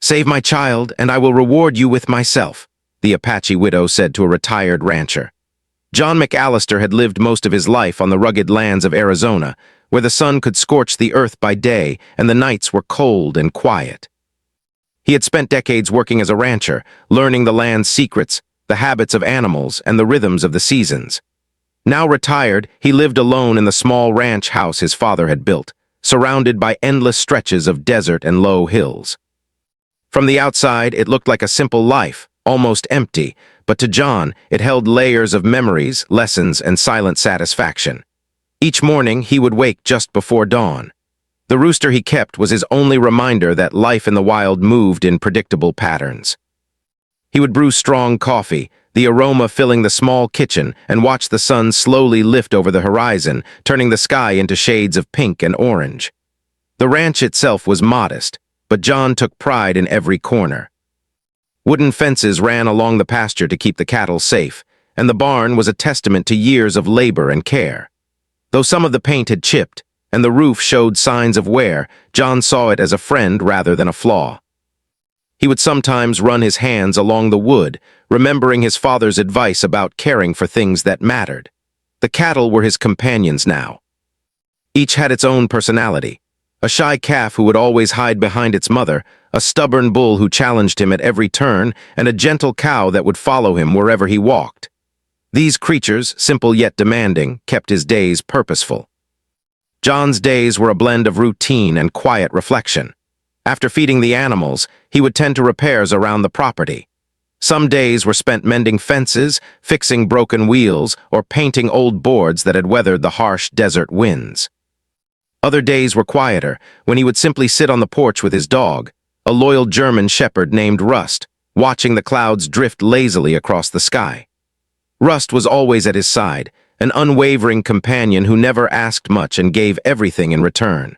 "Save my child, and I will reward you with myself," the Apache widow said to a retired rancher. John McAllister had lived most of his life on the rugged lands of Arizona, where the sun could scorch the earth by day and the nights were cold and quiet. He had spent decades working as a rancher, learning the land's secrets, the habits of animals, and the rhythms of the seasons. Now retired, he lived alone in the small ranch house his father had built, surrounded by endless stretches of desert and low hills. From the outside, it looked like a simple life, almost empty, but to John, it held layers of memories, lessons, and silent satisfaction. Each morning, he would wake just before dawn. The rooster he kept was his only reminder that life in the wild moved in predictable patterns. He would brew strong coffee, the aroma filling the small kitchen, and watch the sun slowly lift over the horizon, turning the sky into shades of pink and orange. The ranch itself was modest, but John took pride in every corner. Wooden fences ran along the pasture to keep the cattle safe, and the barn was a testament to years of labor and care. Though some of the paint had chipped, and the roof showed signs of wear, John saw it as a friend rather than a flaw. He would sometimes run his hands along the wood, remembering his father's advice about caring for things that mattered. The cattle were his companions now. Each had its own personality. A shy calf who would always hide behind its mother, a stubborn bull who challenged him at every turn, and a gentle cow that would follow him wherever he walked. These creatures, simple yet demanding, kept his days purposeful. John's days were a blend of routine and quiet reflection. After feeding the animals, he would tend to repairs around the property. Some days were spent mending fences, fixing broken wheels, or painting old boards that had weathered the harsh desert winds. Other days were quieter, when he would simply sit on the porch with his dog, a loyal German shepherd named Rust, watching the clouds drift lazily across the sky. Rust was always at his side, an unwavering companion who never asked much and gave everything in return.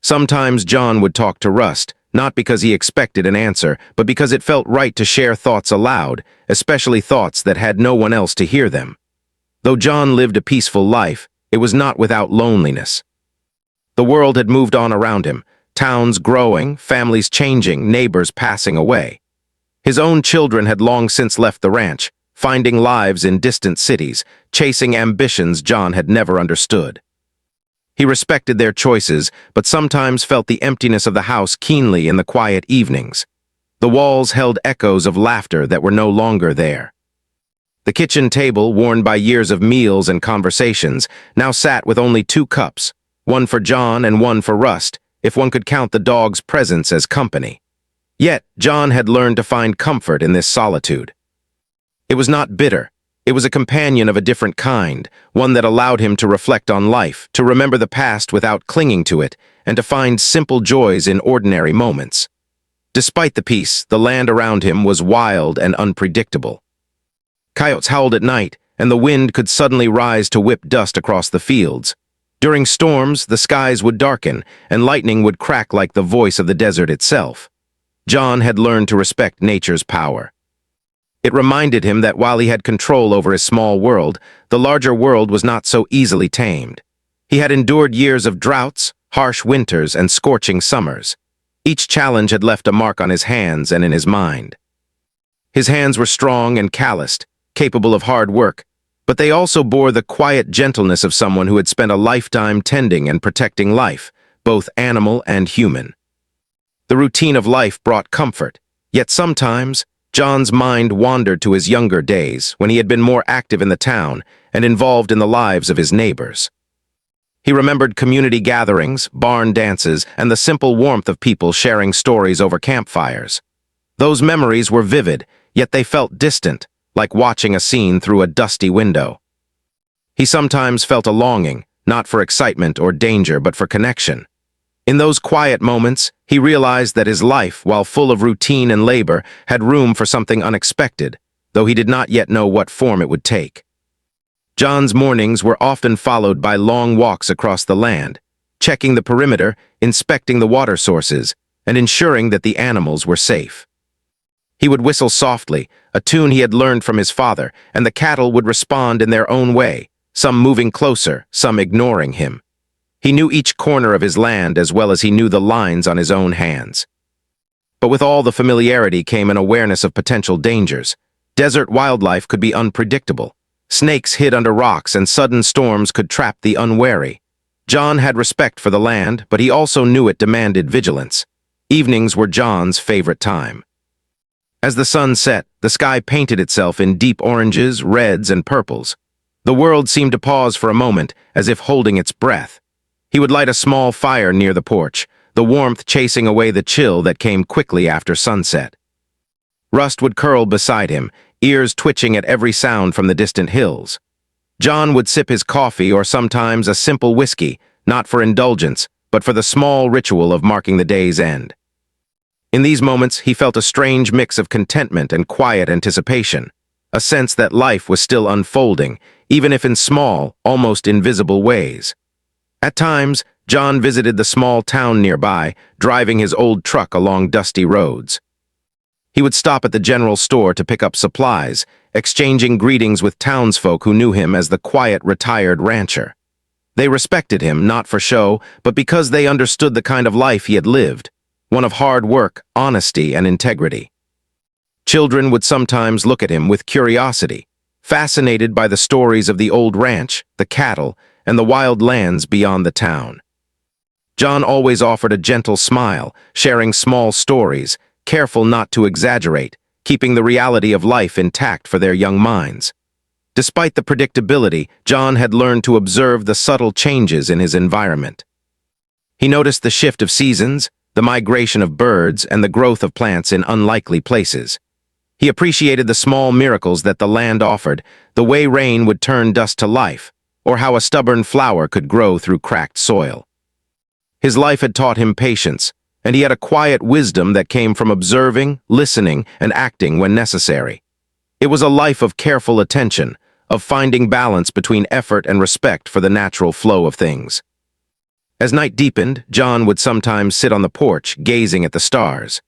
Sometimes John would talk to Rust, not because he expected an answer, but because it felt right to share thoughts aloud, especially thoughts that had no one else to hear them. Though John lived a peaceful life, it was not without loneliness. The world had moved on around him, towns growing, families changing, neighbors passing away. His own children had long since left the ranch, finding lives in distant cities, chasing ambitions John had never understood. He respected their choices, but sometimes felt the emptiness of the house keenly in the quiet evenings. The walls held echoes of laughter that were no longer there. The kitchen table, worn by years of meals and conversations, now sat with only 2 cups, one for John and one for Rust, if one could count the dog's presence as company. Yet, John had learned to find comfort in this solitude. It was not bitter. It was a companion of a different kind, one that allowed him to reflect on life, to remember the past without clinging to it, and to find simple joys in ordinary moments. Despite the peace, the land around him was wild and unpredictable. Coyotes howled at night, and the wind could suddenly rise to whip dust across the fields. During storms, the skies would darken, and lightning would crack like the voice of the desert itself. John had learned to respect nature's power. It reminded him that while he had control over his small world, the larger world was not so easily tamed. He had endured years of droughts, harsh winters, and scorching summers. Each challenge had left a mark on his hands and in his mind. His hands were strong and calloused, capable of hard work, but they also bore the quiet gentleness of someone who had spent a lifetime tending and protecting life, both animal and human. The routine of life brought comfort, yet sometimes John's mind wandered to his younger days when he had been more active in the town and involved in the lives of his neighbors. He remembered community gatherings, barn dances, and the simple warmth of people sharing stories over campfires. Those memories were vivid, yet they felt distant, like watching a scene through a dusty window. He sometimes felt a longing, not for excitement or danger, but for connection. In those quiet moments, he realized that his life, while full of routine and labor, had room for something unexpected, though he did not yet know what form it would take. John's mornings were often followed by long walks across the land, checking the perimeter, inspecting the water sources, and ensuring that the animals were safe. He would whistle softly, a tune he had learned from his father, and the cattle would respond in their own way, some moving closer, some ignoring him. He knew each corner of his land as well as he knew the lines on his own hands. But with all the familiarity came an awareness of potential dangers. Desert wildlife could be unpredictable. Snakes hid under rocks and sudden storms could trap the unwary. John had respect for the land, but he also knew it demanded vigilance. Evenings were John's favorite time. As the sun set, the sky painted itself in deep oranges, reds, and purples. The world seemed to pause for a moment, as if holding its breath. He would light a small fire near the porch, the warmth chasing away the chill that came quickly after sunset. Rust would curl beside him, ears twitching at every sound from the distant hills. John would sip his coffee or sometimes a simple whiskey, not for indulgence, but for the small ritual of marking the day's end. In these moments, he felt a strange mix of contentment and quiet anticipation, a sense that life was still unfolding, even if in small, almost invisible ways. At times, John visited the small town nearby, driving his old truck along dusty roads. He would stop at the general store to pick up supplies, exchanging greetings with townsfolk who knew him as the quiet, retired rancher. They respected him not for show, but because they understood the kind of life he had lived, one of hard work, honesty, and integrity. Children would sometimes look at him with curiosity, fascinated by the stories of the old ranch, the cattle, and the wild lands beyond the town. John always offered a gentle smile, sharing small stories, careful not to exaggerate, keeping the reality of life intact for their young minds. Despite the predictability, John had learned to observe the subtle changes in his environment. He noticed the shift of seasons, the migration of birds, and the growth of plants in unlikely places. He appreciated the small miracles that the land offered, the way rain would turn dust to life, or how a stubborn flower could grow through cracked soil. His life had taught him patience, and he had a quiet wisdom that came from observing, listening, and acting when necessary. It was a life of careful attention, of finding balance between effort and respect for the natural flow of things. As night deepened, John would sometimes sit on the porch, gazing at the stars.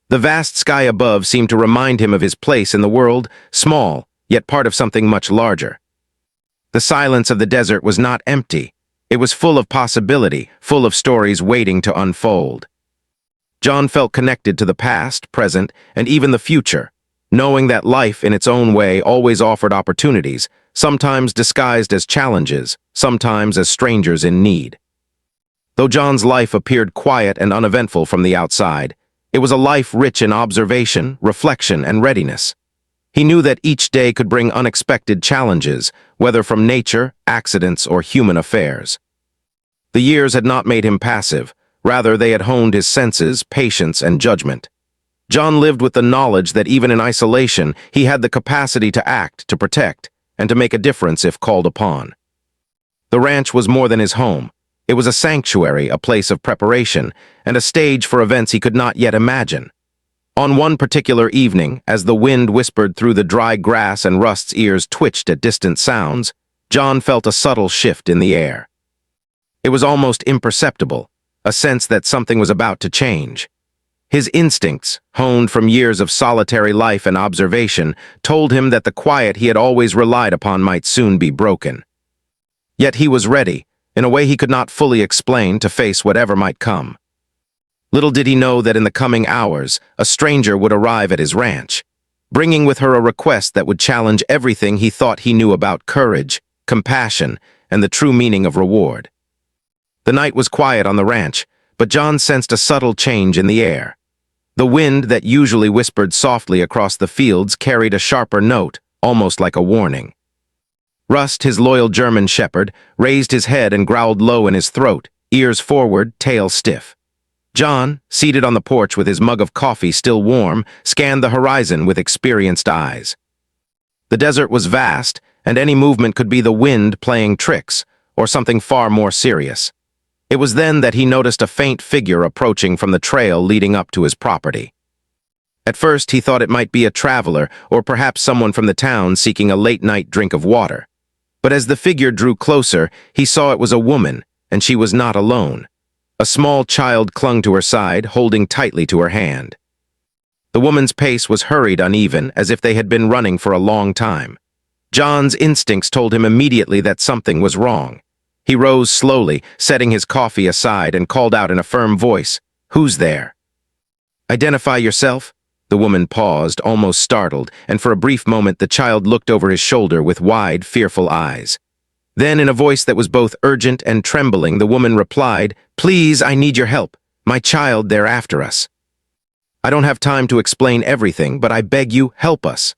The vast sky above seemed to remind him of his place in the world, small, yet part of something much larger. The silence of the desert was not empty. It was full of possibility, full of stories waiting to unfold. John felt connected to the past, present, and even the future, knowing that life in its own way always offered opportunities, sometimes disguised as challenges, sometimes as strangers in need. Though John's life appeared quiet and uneventful from the outside, it was a life rich in observation, reflection, and readiness. He knew that each day could bring unexpected challenges, whether from nature, accidents, or human affairs. The years had not made him passive, rather they had honed his senses, patience, and judgment. John lived with the knowledge that even in isolation, he had the capacity to act, to protect, and to make a difference if called upon. The ranch was more than his home. It was a sanctuary, a place of preparation, and a stage for events he could not yet imagine. On one particular evening, as the wind whispered through the dry grass and Rust's ears twitched at distant sounds, John felt a subtle shift in the air. It was almost imperceptible, a sense that something was about to change. His instincts, honed from years of solitary life and observation, told him that the quiet he had always relied upon might soon be broken. Yet he was ready, in a way he could not fully explain, to face whatever might come. Little did he know that in the coming hours, a stranger would arrive at his ranch, bringing with her a request that would challenge everything he thought he knew about courage, compassion, and the true meaning of reward. The night was quiet on the ranch, but John sensed a subtle change in the air. The wind that usually whispered softly across the fields carried a sharper note, almost like a warning. Rust, his loyal German shepherd, raised his head and growled low in his throat, ears forward, tail stiff. John, seated on the porch with his mug of coffee still warm, scanned the horizon with experienced eyes. The desert was vast, and any movement could be the wind playing tricks, or something far more serious. It was then that he noticed a faint figure approaching from the trail leading up to his property. At first, he thought it might be a traveler, or perhaps someone from the town seeking a late-night drink of water. But as the figure drew closer, he saw it was a woman, and she was not alone. A small child clung to her side, holding tightly to her hand. The woman's pace was hurried, uneven, as if they had been running for a long time. John's instincts told him immediately that something was wrong. He rose slowly, setting his coffee aside, and called out in a firm voice, "Who's there?" Identify yourself? The woman paused, almost startled, and for a brief moment the child looked over his shoulder with wide, fearful eyes. Then, in a voice that was both urgent and trembling, the woman replied, "Please, I need your help. My child, they're after us. I don't have time to explain everything, but I beg you, help us."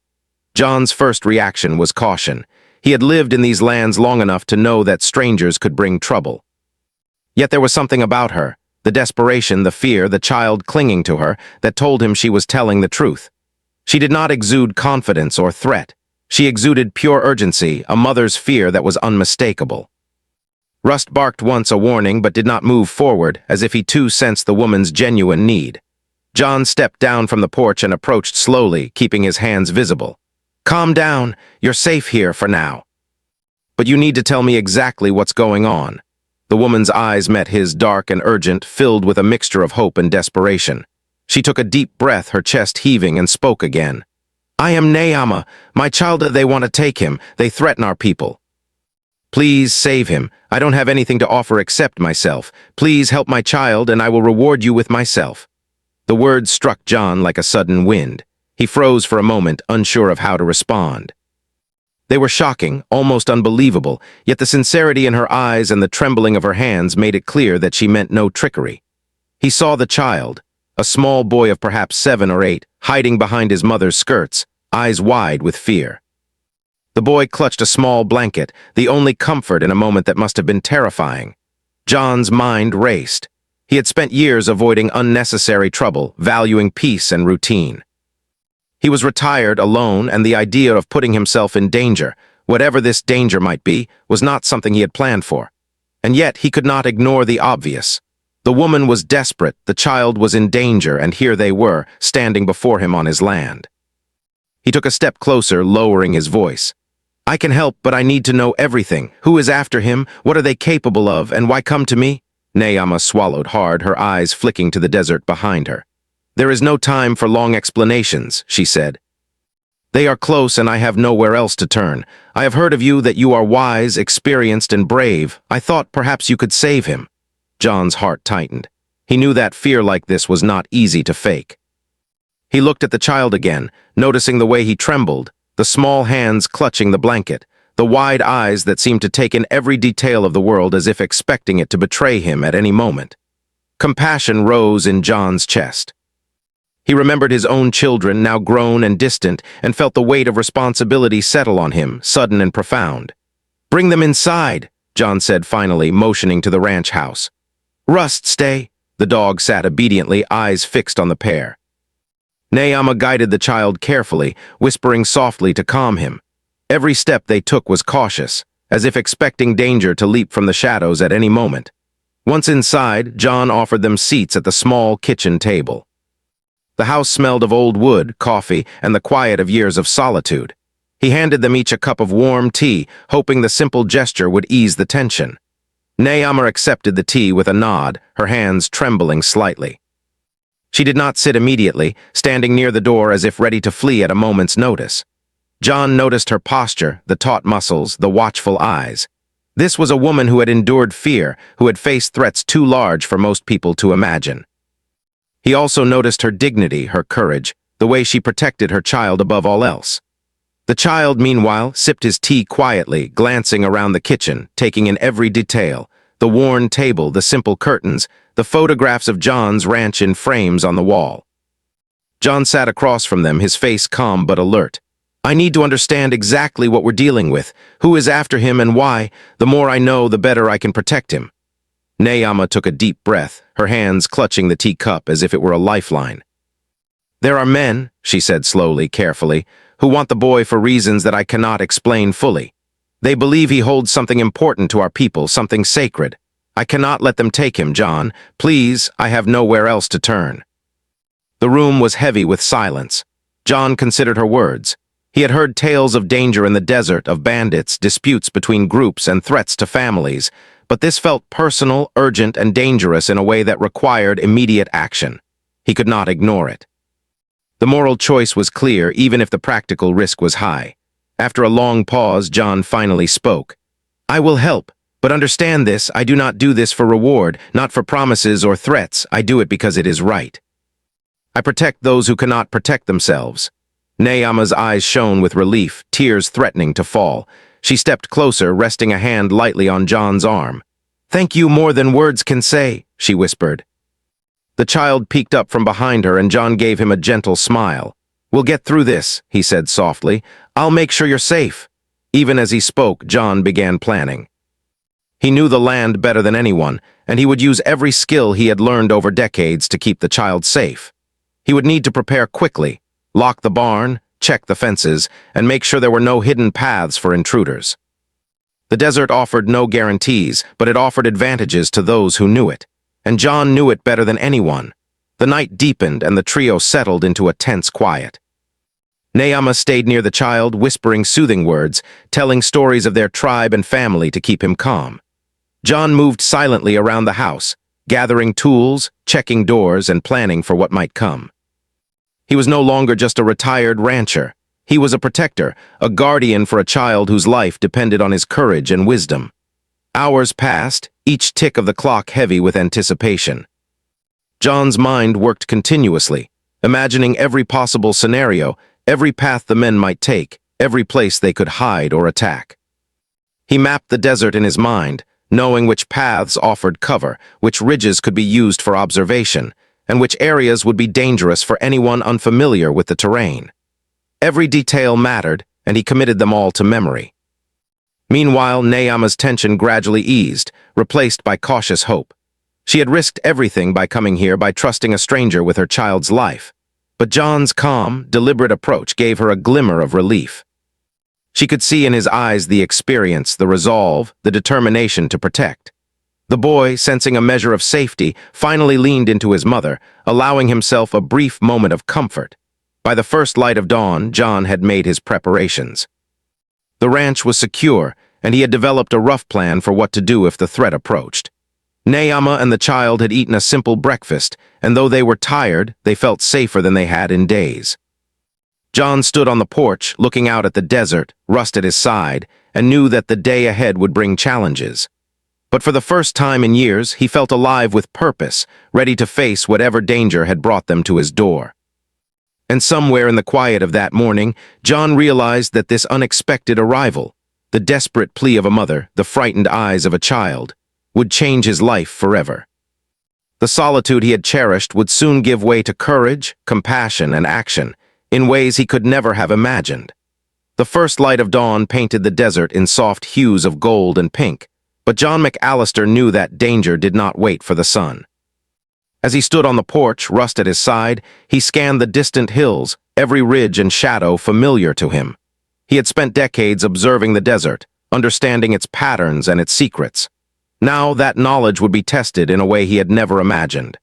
John's first reaction was caution. He had lived in these lands long enough to know that strangers could bring trouble. Yet there was something about her, the desperation, the fear, the child clinging to her, that told him she was telling the truth. She did not exude confidence or threat. She exuded pure urgency, a mother's fear that was unmistakable. Rust barked once a warning but did not move forward, as if he too sensed the woman's genuine need. John stepped down from the porch and approached slowly, keeping his hands visible. "Calm down. You're safe here for now. But you need to tell me exactly what's going on." The woman's eyes met his, dark and urgent, filled with a mixture of hope and desperation. She took a deep breath, her chest heaving, and spoke again. "I am Neyama. My child, they want to take him. They threaten our people. Please save him. I don't have anything to offer except myself. Please help my child, and I will reward you with myself." The words struck John like a sudden wind. He froze for a moment, unsure of how to respond. They were shocking, almost unbelievable, yet the sincerity in her eyes and the trembling of her hands made it clear that she meant no trickery. He saw the child, a small boy of perhaps 7 or 8, hiding behind his mother's skirts, eyes wide with fear. The boy clutched a small blanket, the only comfort in a moment that must have been terrifying. John's mind raced. He had spent years avoiding unnecessary trouble, valuing peace and routine. He was retired, alone, and the idea of putting himself in danger, whatever this danger might be, was not something he had planned for. And yet he could not ignore the obvious. The woman was desperate, the child was in danger, and here they were, standing before him on his land. He took a step closer, lowering his voice. "I can help, but I need to know everything. Who is after him? What are they capable of? And why come to me?" Neyama swallowed hard, her eyes flicking to the desert behind her. "There is no time for long explanations," she said. "They are close and I have nowhere else to turn. I have heard of you that you are wise, experienced, and brave. I thought perhaps you could save him." John's heart tightened. He knew that fear like this was not easy to fake. He looked at the child again, noticing the way he trembled, the small hands clutching the blanket, the wide eyes that seemed to take in every detail of the world as if expecting it to betray him at any moment. Compassion rose in John's chest. He remembered his own children, now grown and distant, and felt the weight of responsibility settle on him, sudden and profound. "Bring them inside," John said finally, motioning to the ranch house. "Rust, stay." The dog sat obediently, eyes fixed on the pair. Neyama guided the child carefully, whispering softly to calm him. Every step they took was cautious, as if expecting danger to leap from the shadows at any moment. Once inside, John offered them seats at the small kitchen table. The house smelled of old wood, coffee, and the quiet of years of solitude. He handed them each a cup of warm tea, hoping the simple gesture would ease the tension. Neyama accepted the tea with a nod, her hands trembling slightly. She did not sit immediately, standing near the door as if ready to flee at a moment's notice. John noticed her posture, the taut muscles, the watchful eyes. This was a woman who had endured fear, who had faced threats too large for most people to imagine. He also noticed her dignity, her courage, the way she protected her child above all else. The child, meanwhile, sipped his tea quietly, glancing around the kitchen, taking in every detail, the worn table, the simple curtains, the photographs of John's ranch in frames on the wall. John sat across from them, his face calm but alert. "I need to understand exactly what we're dealing with, who is after him and why. The more I know, the better I can protect him." Neyama took a deep breath, her hands clutching the teacup as if it were a lifeline. "There are men," she said slowly, carefully, "who want the boy for reasons that I cannot explain fully. They believe he holds something important to our people, something sacred. I cannot let them take him, John. Please, I have nowhere else to turn." The room was heavy with silence. John considered her words. He had heard tales of danger in the desert, of bandits, disputes between groups, and threats to families, but this felt personal, urgent, and dangerous in a way that required immediate action. He could not ignore it. The moral choice was clear, even if the practical risk was high. After a long pause, John finally spoke. "I will help, but understand this, I do not do this for reward, not for promises or threats. I do it because it is right. I protect those who cannot protect themselves." Neyama's eyes shone with relief, tears threatening to fall. She stepped closer, resting a hand lightly on John's arm. "Thank you more than words can say," she whispered. The child peeked up from behind her, and John gave him a gentle smile. "We'll get through this," he said softly. "I'll make sure you're safe." Even as he spoke, John began planning. He knew the land better than anyone, and he would use every skill he had learned over decades to keep the child safe. He would need to prepare quickly, lock the barn, check the fences, and make sure there were no hidden paths for intruders. The desert offered no guarantees, but it offered advantages to those who knew it, and John knew it better than anyone. The night deepened, and the trio settled into a tense quiet. Neyama stayed near the child, whispering soothing words, telling stories of their tribe and family to keep him calm. John moved silently around the house, gathering tools, checking doors, and planning for what might come. He was no longer just a retired rancher. He was a protector, a guardian for a child whose life depended on his courage and wisdom. Hours passed, each tick of the clock heavy with anticipation. John's mind worked continuously, imagining every possible scenario, every path the men might take, every place they could hide or attack. He mapped the desert in his mind, knowing which paths offered cover, which ridges could be used for observation, and which areas would be dangerous for anyone unfamiliar with the terrain. Every detail mattered, and he committed them all to memory. Meanwhile, Neyama's tension gradually eased, replaced by cautious hope. She had risked everything by coming here, by trusting a stranger with her child's life. But John's calm, deliberate approach gave her a glimmer of relief. She could see in his eyes the experience, the resolve, the determination to protect. The boy, sensing a measure of safety, finally leaned into his mother, allowing himself a brief moment of comfort. By the first light of dawn, John had made his preparations. The ranch was secure, and he had developed a rough plan for what to do if the threat approached. Neyama and the child had eaten a simple breakfast, and though they were tired, they felt safer than they had in days. John stood on the porch, looking out at the desert, Rust at his side, and knew that the day ahead would bring challenges. But for the first time in years, he felt alive with purpose, ready to face whatever danger had brought them to his door. And somewhere in the quiet of that morning, John realized that this unexpected arrival, the desperate plea of a mother, the frightened eyes of a child, would change his life forever. The solitude he had cherished would soon give way to courage, compassion, and action, in ways he could never have imagined. The first light of dawn painted the desert in soft hues of gold and pink, but John McAllister knew that danger did not wait for the sun. As he stood on the porch, Rust at his side, he scanned the distant hills, every ridge and shadow familiar to him. He had spent decades observing the desert, understanding its patterns and its secrets. Now that knowledge would be tested in a way he had never imagined.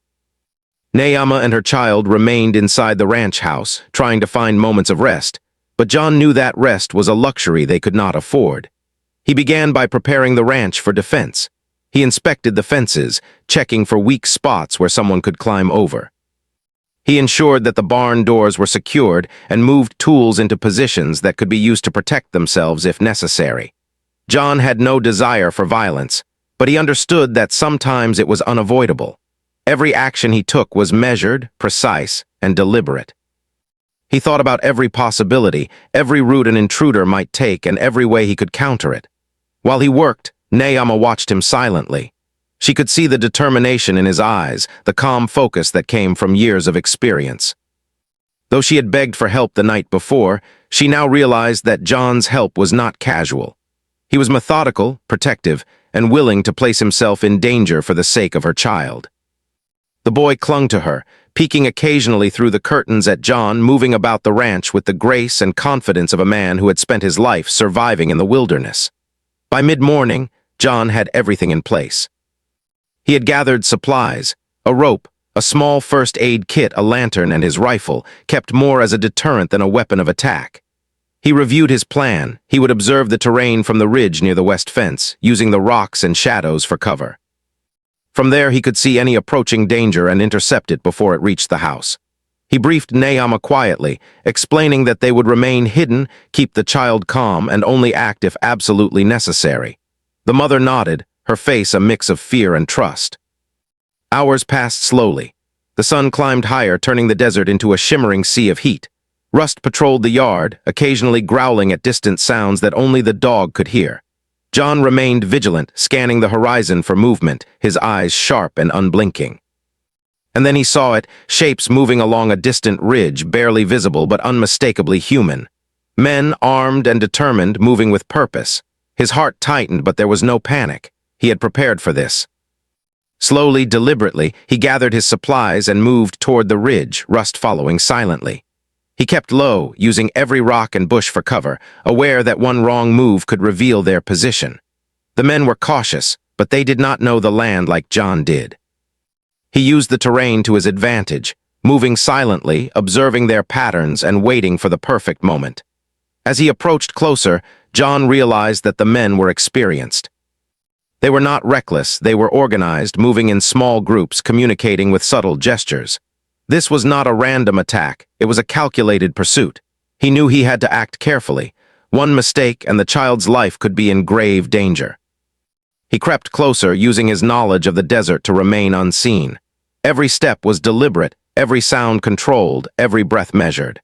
Neyama and her child remained inside the ranch house, trying to find moments of rest, but John knew that rest was a luxury they could not afford. He began by preparing the ranch for defense. He inspected the fences, checking for weak spots where someone could climb over. He ensured that the barn doors were secured and moved tools into positions that could be used to protect themselves if necessary. John had no desire for violence, but he understood that sometimes it was unavoidable. Every action he took was measured, precise, and deliberate. He thought about every possibility, every route an intruder might take, and every way he could counter it. While he worked, Neyama watched him silently. She could see the determination in his eyes, the calm focus that came from years of experience. Though she had begged for help the night before, she now realized that John's help was not casual. He was methodical, protective, and willing to place himself in danger for the sake of her child. The boy clung to her, peeking occasionally through the curtains at John, moving about the ranch with the grace and confidence of a man who had spent his life surviving in the wilderness. By mid-morning, John had everything in place. He had gathered supplies, a rope, a small first aid kit, a lantern, and his rifle, kept more as a deterrent than a weapon of attack. He reviewed his plan. He would observe the terrain from the ridge near the west fence, using the rocks and shadows for cover. From there, he could see any approaching danger and intercept it before it reached the house. He briefed Neyama quietly, explaining that they would remain hidden, keep the child calm, and only act if absolutely necessary. The mother nodded, her face a mix of fear and trust. Hours passed slowly. The sun climbed higher, turning the desert into a shimmering sea of heat. Rust patrolled the yard, occasionally growling at distant sounds that only the dog could hear. John remained vigilant, scanning the horizon for movement, his eyes sharp and unblinking. And then he saw it, shapes moving along a distant ridge, barely visible but unmistakably human. Men, armed and determined, moving with purpose. His heart tightened, but there was no panic. He had prepared for this. Slowly, deliberately, he gathered his supplies and moved toward the ridge, Rust following silently. He kept low, using every rock and bush for cover, aware that one wrong move could reveal their position. The men were cautious, but they did not know the land like John did. He used the terrain to his advantage, moving silently, observing their patterns and waiting for the perfect moment. As he approached closer, John realized that the men were experienced. They were not reckless, they were organized, moving in small groups, communicating with subtle gestures. This was not a random attack, it was a calculated pursuit. He knew he had to act carefully. One mistake and the child's life could be in grave danger. He crept closer, using his knowledge of the desert to remain unseen. Every step was deliberate, every sound controlled, every breath measured.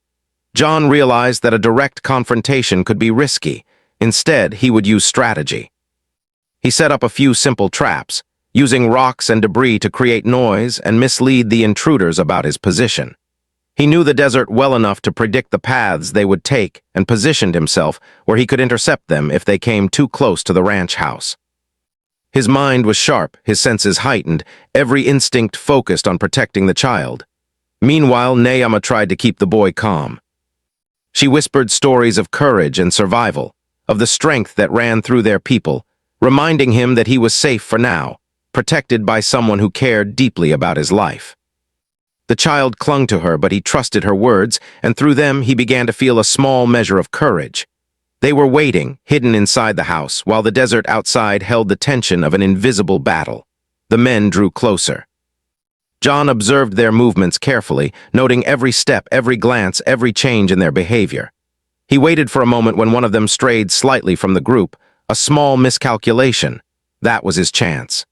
John realized that a direct confrontation could be risky. Instead, he would use strategy. He set up a few simple traps, using rocks and debris to create noise and mislead the intruders about his position. He knew the desert well enough to predict the paths they would take and positioned himself where he could intercept them if they came too close to the ranch house. His mind was sharp, his senses heightened, every instinct focused on protecting the child. Meanwhile, Neyama tried to keep the boy calm. She whispered stories of courage and survival, of the strength that ran through their people, reminding him that he was safe for now, protected by someone who cared deeply about his life. The child clung to her, but he trusted her words, and through them he began to feel a small measure of courage. They were waiting, hidden inside the house, while the desert outside held the tension of an invisible battle. The men drew closer. John observed their movements carefully, noting every step, every glance, every change in their behavior. He waited for a moment when one of them strayed slightly from the group, a small miscalculation. That was his chance.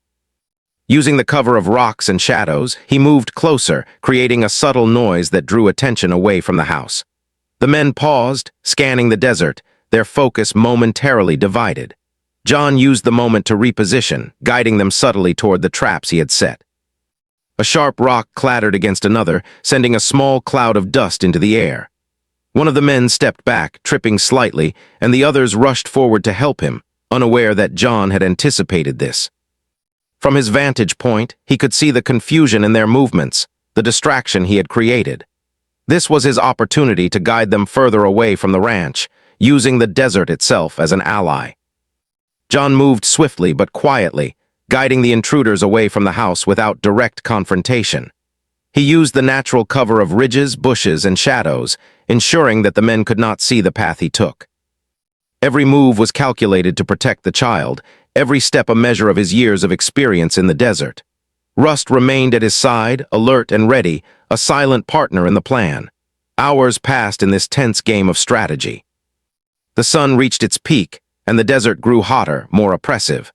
Using the cover of rocks and shadows, he moved closer, creating a subtle noise that drew attention away from the house. The men paused, scanning the desert, their focus momentarily divided. John used the moment to reposition, guiding them subtly toward the traps he had set. A sharp rock clattered against another, sending a small cloud of dust into the air. One of the men stepped back, tripping slightly, and the others rushed forward to help him, unaware that John had anticipated this. From his vantage point, he could see the confusion in their movements, the distraction he had created. This was his opportunity to guide them further away from the ranch, using the desert itself as an ally. John moved swiftly but quietly, guiding the intruders away from the house without direct confrontation. He used the natural cover of ridges, bushes, and shadows, ensuring that the men could not see the path he took. Every move was calculated to protect the child, every step a measure of his years of experience in the desert. Rust remained at his side, alert and ready, a silent partner in the plan. Hours passed in this tense game of strategy. The sun reached its peak, and the desert grew hotter, more oppressive.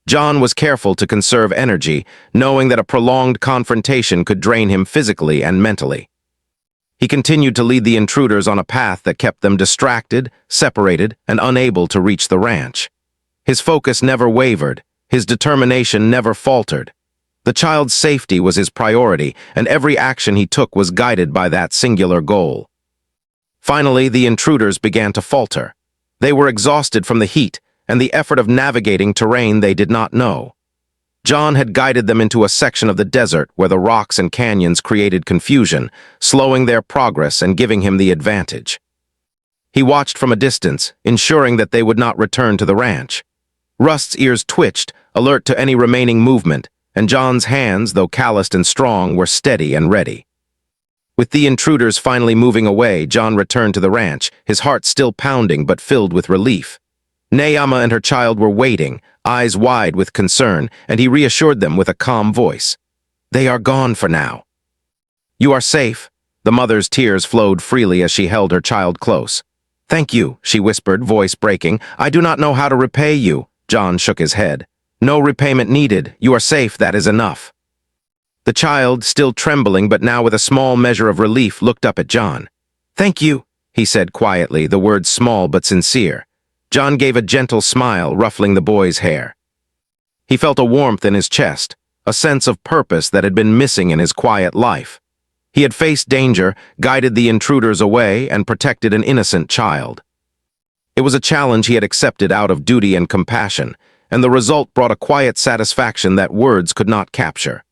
John was careful to conserve energy, knowing that a prolonged confrontation could drain him physically and mentally. He continued to lead the intruders on a path that kept them distracted, separated, and unable to reach the ranch. His focus never wavered, his determination never faltered. The child's safety was his priority, and every action he took was guided by that singular goal. Finally, the intruders began to falter. They were exhausted from the heat and the effort of navigating terrain they did not know. John had guided them into a section of the desert where the rocks and canyons created confusion, slowing their progress and giving him the advantage. He watched from a distance, ensuring that they would not return to the ranch. Rust's ears twitched, alert to any remaining movement, and John's hands, though calloused and strong, were steady and ready. With the intruders finally moving away, John returned to the ranch, his heart still pounding but filled with relief. Neyama and her child were waiting, eyes wide with concern, and he reassured them with a calm voice. "They are gone for now." "You are safe." The mother's tears flowed freely as she held her child close. "Thank you," she whispered, voice breaking. "I do not know how to repay you." John shook his head. "No repayment needed. You are safe, that is enough." The child, still trembling but now with a small measure of relief, looked up at John. "Thank you," he said quietly, the words small but sincere. John gave a gentle smile, ruffling the boy's hair. He felt a warmth in his chest, a sense of purpose that had been missing in his quiet life. He had faced danger, guided the intruders away, and protected an innocent child. It was a challenge he had accepted out of duty and compassion, and the result brought a quiet satisfaction that words could not capture.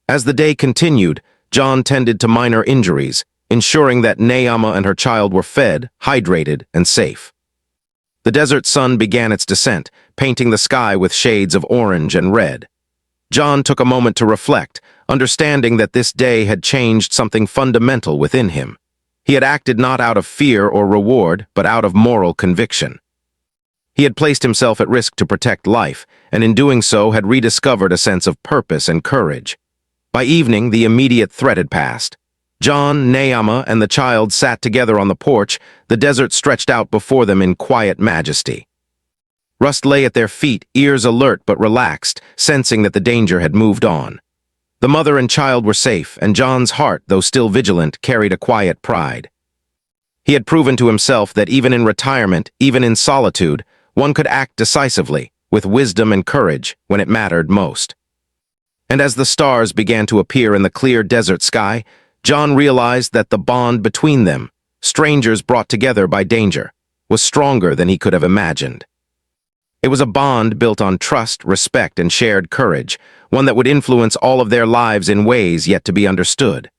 As the day continued, John tended to minor injuries, ensuring that Naama and her child were fed, hydrated, and safe. The desert sun began its descent, painting the sky with shades of orange and red. John took a moment to reflect, understanding that this day had changed something fundamental within him. He had acted not out of fear or reward, but out of moral conviction. He had placed himself at risk to protect life, and in doing so had rediscovered a sense of purpose and courage. By evening, the immediate threat had passed. John, Naama, and the child sat together on the porch, the desert stretched out before them in quiet majesty. Rust lay at their feet, ears alert but relaxed, sensing that the danger had moved on. The mother and child were safe, and John's heart, though still vigilant, carried a quiet pride. He had proven to himself that even in retirement, even in solitude, one could act decisively, with wisdom and courage, when it mattered most. And as the stars began to appear in the clear desert sky, John realized that the bond between them, strangers brought together by danger, was stronger than he could have imagined. It was a bond built on trust, respect, and shared courage, one that would influence all of their lives in ways yet to be understood.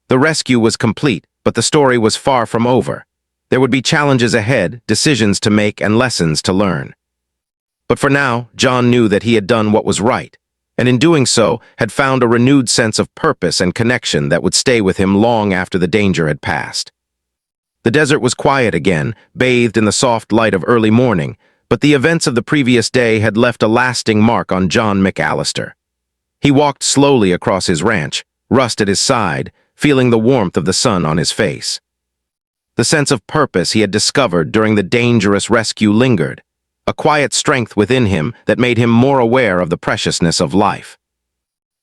The rescue was complete, but the story was far from over. There would be challenges ahead, decisions to make, and lessons to learn. But for now, John knew that he had done what was right, and in doing so, had found a renewed sense of purpose and connection that would stay with him long after the danger had passed. The desert was quiet again, bathed in the soft light of early morning, but the events of the previous day had left a lasting mark on John McAllister. He walked slowly across his ranch, Rust at his side, feeling the warmth of the sun on his face. The sense of purpose he had discovered during the dangerous rescue lingered, a quiet strength within him that made him more aware of the preciousness of life.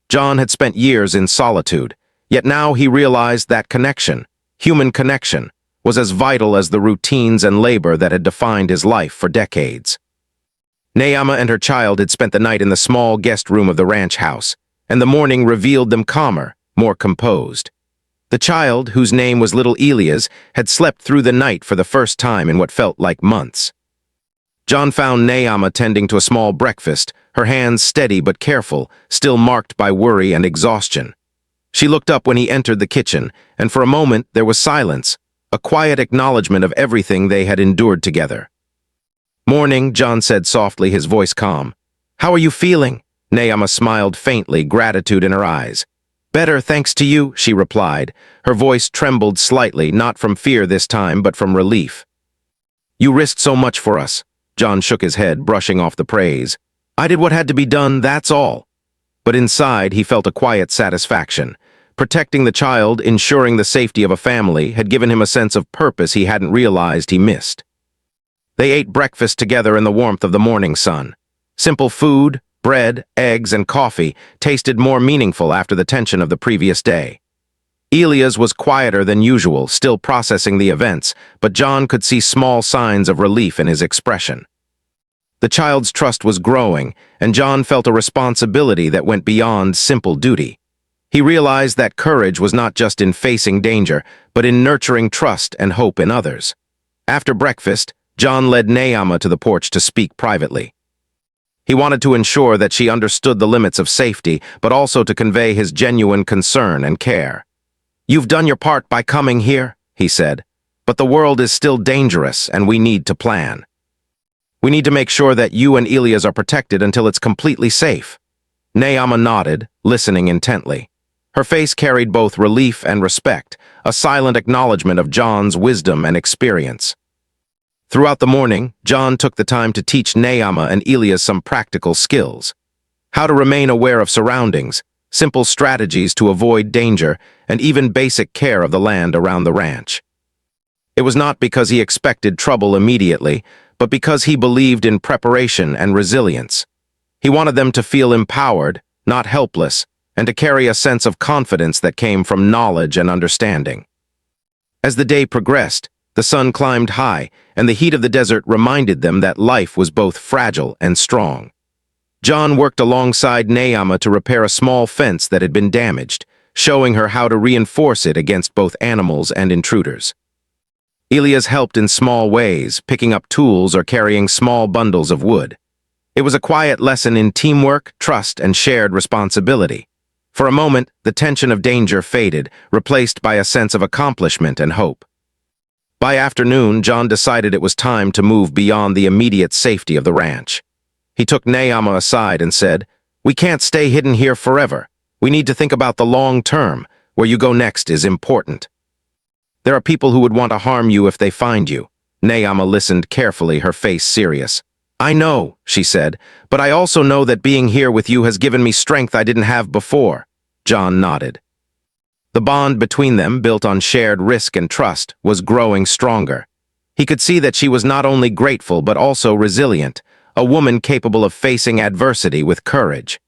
John had spent years in solitude, yet now he realized that connection, human connection, was as vital as the routines and labor that had defined his life for decades. Naama and her child had spent the night in the small guest room of the ranch house, and the morning revealed them calmer, more composed. The child, whose name was little Elias, had slept through the night for the first time in what felt like months. John found Naama tending to a small breakfast, her hands steady but careful, still marked by worry and exhaustion. She looked up when he entered the kitchen, and for a moment there was silence, a quiet acknowledgement of everything they had endured together. "Morning," John said softly, his voice calm. "How are you feeling?" Naama smiled faintly, gratitude in her eyes. "Better, thanks to you," she replied. Her voice trembled slightly, not from fear this time, but from relief. "You risked so much for us." John shook his head, brushing off the praise. "I did what had to be done, that's all." But inside, he felt a quiet satisfaction. Protecting the child, ensuring the safety of a family, had given him a sense of purpose he hadn't realized he missed. They ate breakfast together in the warmth of the morning sun. Simple food, bread, eggs, and coffee tasted more meaningful after the tension of the previous day. Elias was quieter than usual, still processing the events, but John could see small signs of relief in his expression. The child's trust was growing, and John felt a responsibility that went beyond simple duty. He realized that courage was not just in facing danger, but in nurturing trust and hope in others. After breakfast, John led Naama to the porch to speak privately. He wanted to ensure that she understood the limits of safety, but also to convey his genuine concern and care. "You've done your part by coming here," he said, "but the world is still dangerous and we need to plan. We need to make sure that you and Elias are protected until it's completely safe." Naama nodded, listening intently. Her face carried both relief and respect, a silent acknowledgement of John's wisdom and experience. Throughout the morning, John took the time to teach Naama and Elias some practical skills. How to remain aware of surroundings, simple strategies to avoid danger, and even basic care of the land around the ranch. It was not because he expected trouble immediately, but because he believed in preparation and resilience. He wanted them to feel empowered, not helpless, and to carry a sense of confidence that came from knowledge and understanding. As the day progressed, the sun climbed high, and the heat of the desert reminded them that life was both fragile and strong. John worked alongside Naama to repair a small fence that had been damaged, showing her how to reinforce it against both animals and intruders. Elias helped in small ways, picking up tools or carrying small bundles of wood. It was a quiet lesson in teamwork, trust, and shared responsibility. For a moment, the tension of danger faded, replaced by a sense of accomplishment and hope. By afternoon, John decided it was time to move beyond the immediate safety of the ranch. He took Naama aside and said, "We can't stay hidden here forever. We need to think about the long term. Where you go next is important. There are people who would want to harm you if they find you." Naama listened carefully, her face serious. "I know," she said, "but I also know that being here with you has given me strength I didn't have before." John nodded. The bond between them, built on shared risk and trust, was growing stronger. He could see that she was not only grateful but also resilient, a woman capable of facing adversity with courage.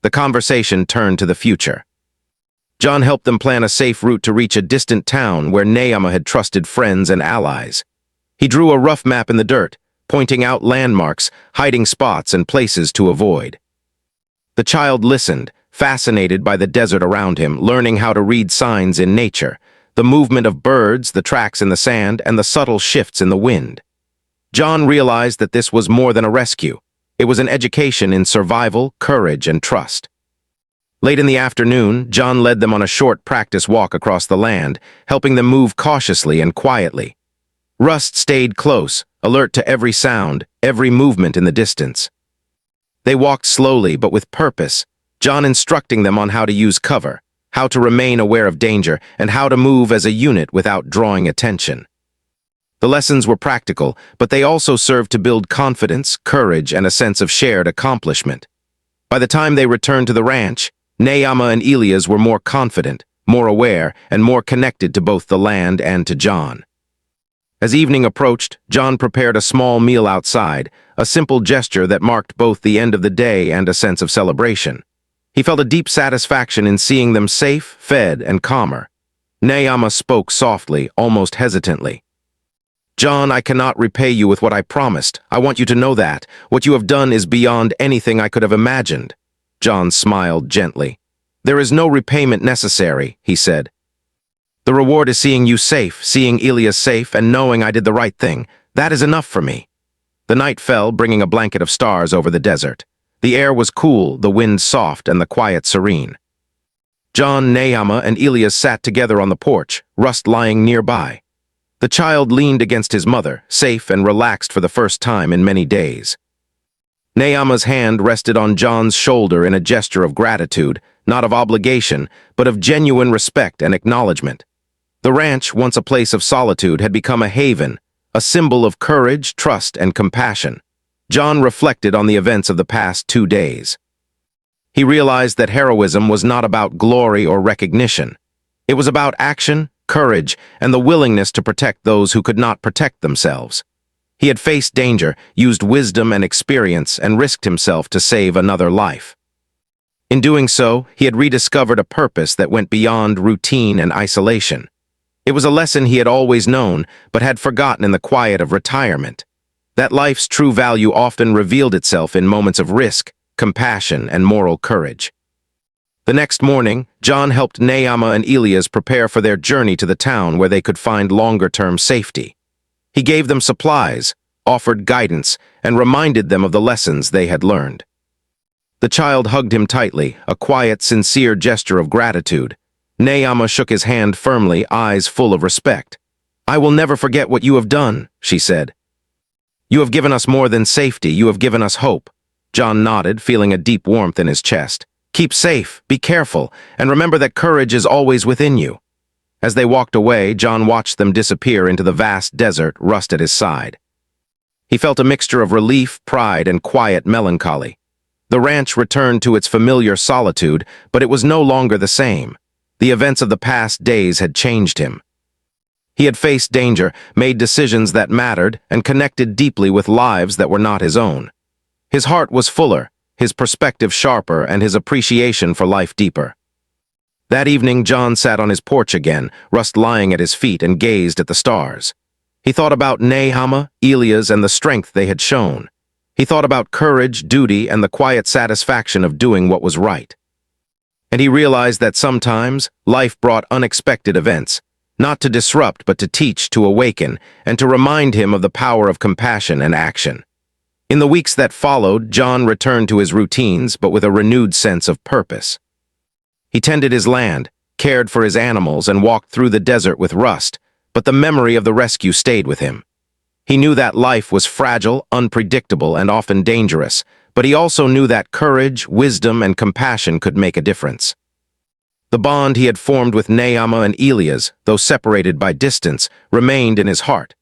The conversation turned to the future. John helped them plan a safe route to reach a distant town where Naama had trusted friends and allies. He drew a rough map in the dirt, pointing out landmarks, hiding spots, and places to avoid. The child listened, fascinated by the desert around him, learning how to read signs in nature, the movement of birds, the tracks in the sand, and the subtle shifts in the wind. John realized that this was more than a rescue. It was an education in survival, courage, and trust. Late in the afternoon, John led them on a short practice walk across the land, helping them move cautiously and quietly. Rust stayed close, alert to every sound, every movement in the distance. They walked slowly but with purpose, John instructing them on how to use cover, how to remain aware of danger, and how to move as a unit without drawing attention. The lessons were practical, but they also served to build confidence, courage, and a sense of shared accomplishment. By the time they returned to the ranch, Naama and Elias were more confident, more aware, and more connected to both the land and to John. As evening approached, John prepared a small meal outside, a simple gesture that marked both the end of the day and a sense of celebration. He felt a deep satisfaction in seeing them safe, fed, and calmer. Naama spoke softly, almost hesitantly. "John, I cannot repay you with what I promised. I want you to know that. What you have done is beyond anything I could have imagined." John smiled gently. "There is no repayment necessary," he said. "The reward is seeing you safe, seeing Elias safe, and knowing I did the right thing. That is enough for me." The night fell, bringing a blanket of stars over the desert. The air was cool, the wind soft, and the quiet serene. John, Naama, and Elias sat together on the porch, Rust lying nearby. The child leaned against his mother, safe and relaxed for the first time in many days. Naama's hand rested on John's shoulder in a gesture of gratitude, not of obligation, but of genuine respect and acknowledgement. The ranch, once a place of solitude, had become a haven, a symbol of courage, trust, and compassion. John reflected on the events of the past 2 days. He realized that heroism was not about glory or recognition. It was about action, courage, and the willingness to protect those who could not protect themselves. He had faced danger, used wisdom and experience, and risked himself to save another life. In doing so, he had rediscovered a purpose that went beyond routine and isolation. It was a lesson he had always known, but had forgotten in the quiet of retirement. That life's true value often revealed itself in moments of risk, compassion, and moral courage. The next morning, John helped Naama and Elias prepare for their journey to the town where they could find longer-term safety. He gave them supplies, offered guidance, and reminded them of the lessons they had learned. The child hugged him tightly, a quiet, sincere gesture of gratitude. Naama shook his hand firmly, eyes full of respect. "I will never forget what you have done," she said. "You have given us more than safety, you have given us hope." John nodded, feeling a deep warmth in his chest. "Keep safe, be careful, and remember that courage is always within you." As they walked away, John watched them disappear into the vast desert, Rust at his side. He felt a mixture of relief, pride, and quiet melancholy. The ranch returned to its familiar solitude, but it was no longer the same. The events of the past days had changed him. He had faced danger, made decisions that mattered, and connected deeply with lives that were not his own. His heart was fuller, his perspective sharper and his appreciation for life deeper. That evening, John sat on his porch again, Rust lying at his feet, and gazed at the stars. He thought about Nehama, Elias, and the strength they had shown. He thought about courage, duty, and the quiet satisfaction of doing what was right. And he realized that sometimes life brought unexpected events, not to disrupt but to teach, to awaken, and to remind him of the power of compassion and action. In the weeks that followed, John returned to his routines, but with a renewed sense of purpose. He tended his land, cared for his animals, and walked through the desert with Rust, but the memory of the rescue stayed with him. He knew that life was fragile, unpredictable, and often dangerous, but he also knew that courage, wisdom, and compassion could make a difference. The bond he had formed with Nehama and Elias, though separated by distance, remained in his heart,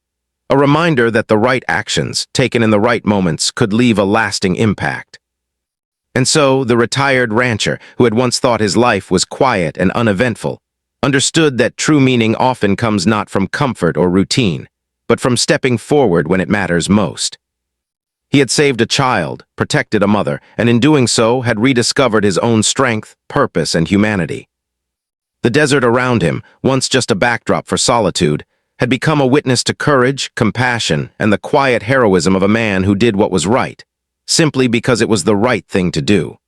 a reminder that the right actions, taken in the right moments, could leave a lasting impact. And so, the retired rancher, who had once thought his life was quiet and uneventful, understood that true meaning often comes not from comfort or routine, but from stepping forward when it matters most. He had saved a child, protected a mother, and in doing so had rediscovered his own strength, purpose, and humanity. The desert around him, once just a backdrop for solitude, had become a witness to courage, compassion, and the quiet heroism of a man who did what was right, simply because it was the right thing to do.